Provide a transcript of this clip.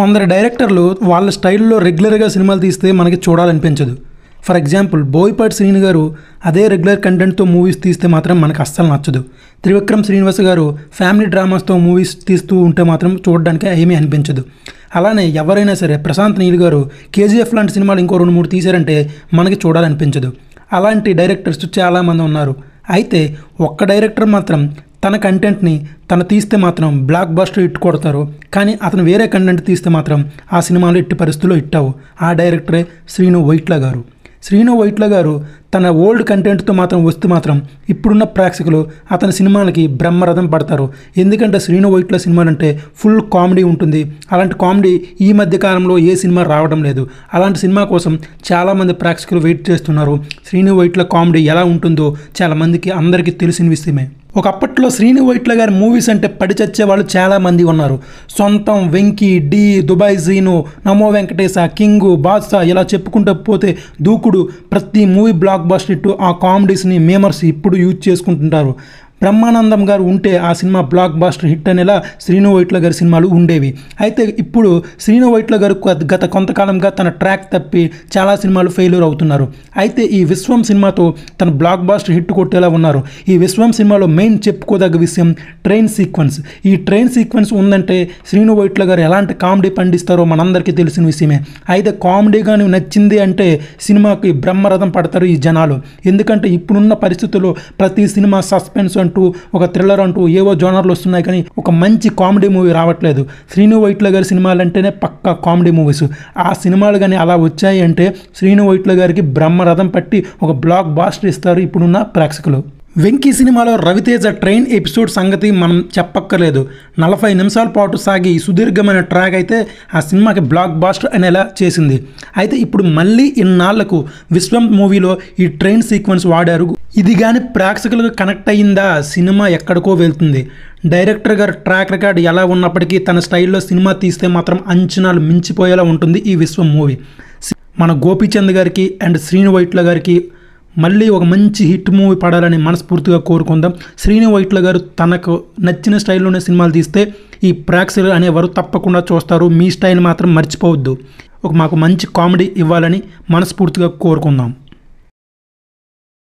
కొందరు డైరెక్టర్లు వాళ్ళ స్టైల్లో రెగ్యులర్గా సినిమాలు తీస్తే మనకి చూడాలనిపించదు. ఫర్ ఎగ్జాంపుల్ బోయపాటి శ్రీను గారు అదే రెగ్యులర్ కంటెంట్తో మూవీస్ తీస్తే మాత్రం మనకు అస్సలు నచ్చదు. త్రివిక్రమ్ శ్రీనివాస్ గారు ఫ్యామిలీ డ్రామాస్తో మూవీస్ తీస్తూ ఉంటే మాత్రం చూడడానికి ఏమీ అనిపించదు. అలానే ఎవరైనా సరే ప్రశాంత్ నీల్ గారు కేజీఎఫ్ లాంటి సినిమాలు ఇంకో 2-3 తీశారంటే మనకి చూడాలనిపించదు. అలాంటి డైరెక్టర్స్ చాలామంది ఉన్నారు. అయితే ఒక్క డైరెక్టర్ మాత్రం తన కంటెంట్ని తను తీస్తే మాత్రం బ్లాక్ బస్టర్ హిట్ కొడతారు. కానీ అతను వేరే కంటెంట్ తీస్తే మాత్రం ఆ సినిమాలు ఎట్టి పరిస్థితుల్లో హిట్ అవ్వు. ఆ డైరెక్టరే శ్రీను వైట్ల గారు. శ్రీను వైట్ల గారు తన ఓల్డ్ కంటెంట్తో మాత్రం వస్తే మాత్రం ఇప్పుడున్న ప్రేక్షకులు అతని సినిమాలకి బ్రహ్మరథం పడతారు. ఎందుకంటే శ్రీను వైట్ల సినిమాలు అంటే ఫుల్ కామెడీ ఉంటుంది. అలాంటి కామెడీ ఈ మధ్య కాలంలో ఏ సినిమా రావడం లేదు. అలాంటి సినిమా కోసం చాలామంది ప్రేక్షకులు వెయిట్ చేస్తున్నారు. శ్రీను వైట్ల కామెడీ ఎలా ఉంటుందో చాలామందికి అందరికీ తెలిసిన విషయమే. ఒకప్పట్లో శ్రీను వైట్ల గారి మూవీస్ అంటే పడి చచ్చే వాళ్ళు చాలామంది ఉన్నారు. సొంతం, వెంకీ, డి, దుబాయ్ జీను, నమో వెంకటేశ, కింగు, బాద్షా ఇలా చెప్పుకుంటూ పోతే దూకుడు ప్రతి మూవీ బ్లాక్ బస్టర్ హిట్. ఆ కామెడీస్ని మేమర్స్ ఇప్పుడు యూజ్ చేసుకుంటుంటారు. బ్రహ్మానందం గారు ఉంటే ఆ సినిమా బ్లాక్ బస్టర్ హిట్ అనేలా శ్రీను వైట్ల గారి సినిమాలు ఉండేవి. అయితే ఇప్పుడు శ్రీను వైట్ల గారు గత కొంతకాలంగా తన ట్రాక్ తప్పి చాలా సినిమాలు ఫెయిల్యూర్ అవుతున్నారు. అయితే ఈ విశ్వం సినిమాతో తన బ్లాక్ బస్టర్ హిట్ కొట్టేలా ఉన్నారు. ఈ విశ్వం సినిమాలో మెయిన్ చెప్పుకోదగ్గ విషయం ట్రైన్ సీక్వెన్స్. ఈ ట్రైన్ సీక్వెన్స్ ఉందంటే శ్రీను వైట్ల గారు ఎలాంటి కామెడీ పండిస్తారో మనందరికీ తెలిసిన విషయమే. అయితే కామెడీ కానీ నచ్చింది అంటే సినిమాకి బ్రహ్మరథం పడతారు ఈ జనాలు. ఎందుకంటే ఇప్పుడున్న పరిస్థితుల్లో ప్రతి సినిమా సస్పెన్స్ అంటూ ఒక థ్రిల్లర్ అంటూ ఏవో జోనర్లు వస్తున్నాయి, కానీ ఒక మంచి కామెడీ మూవీ రావట్లేదు. శ్రీను వైట్ల గారి సినిమాలు అంటేనే పక్కా కామెడీ మూవీస్. ఆ సినిమాలు కానీ అలా వచ్చాయి అంటే శ్రీను వైట్ల గారికి బ్రహ్మరథం పట్టి ఒక బ్లాక్ బాస్టర్ ఇస్తారు ఇప్పుడున్న ప్రేక్షకులు. వెంకీ సినిమాలో రవితేజ ట్రైన్ ఎపిసోడ్ సంగతి మనం చెప్పక్కర్లేదు. 40 నిమిషాల పాటు సాగి సుదీర్ఘమైన ట్రాక్ అయితే ఆ సినిమాకి బ్లాక్ బాస్టర్ అనేలా చేసింది. అయితే ఇప్పుడు మళ్ళీ ఇన్నాళ్లకు విశ్వం మూవీలో ఈ ట్రైన్ సీక్వెన్స్ వాడారు. ఇది కానీ ప్రేక్షకులకు కనెక్ట్ అయ్యిందా సినిమా ఎక్కడికో వెళ్తుంది. డైరెక్టర్ గారు ట్రాక్ రికార్డ్ ఎలా ఉన్నప్పటికీ తన స్టైల్లో సినిమా తీస్తే మాత్రం అంచనాలు మించిపోయేలా ఉంటుంది ఈ విశ్వం మూవీ. మన గోపీచంద్ గారికి అండ్ శ్రీను వైట్ల గారికి మళ్ళీ ఒక మంచి హిట్ మూవీ పడాలని మనస్ఫూర్తిగా కోరుకుందాం. శ్రీను వైట్ల గారు తనకు నచ్చిన స్టైల్లోనే సినిమాలు తీస్తే ఈ ప్రేక్షకులు అనేవారు తప్పకుండా చూస్తారు. మీ స్టైల్ మాత్రం మర్చిపోవద్దు. మాకు మంచి కామెడీ ఇవ్వాలని మనస్ఫూర్తిగా కోరుకుందాం.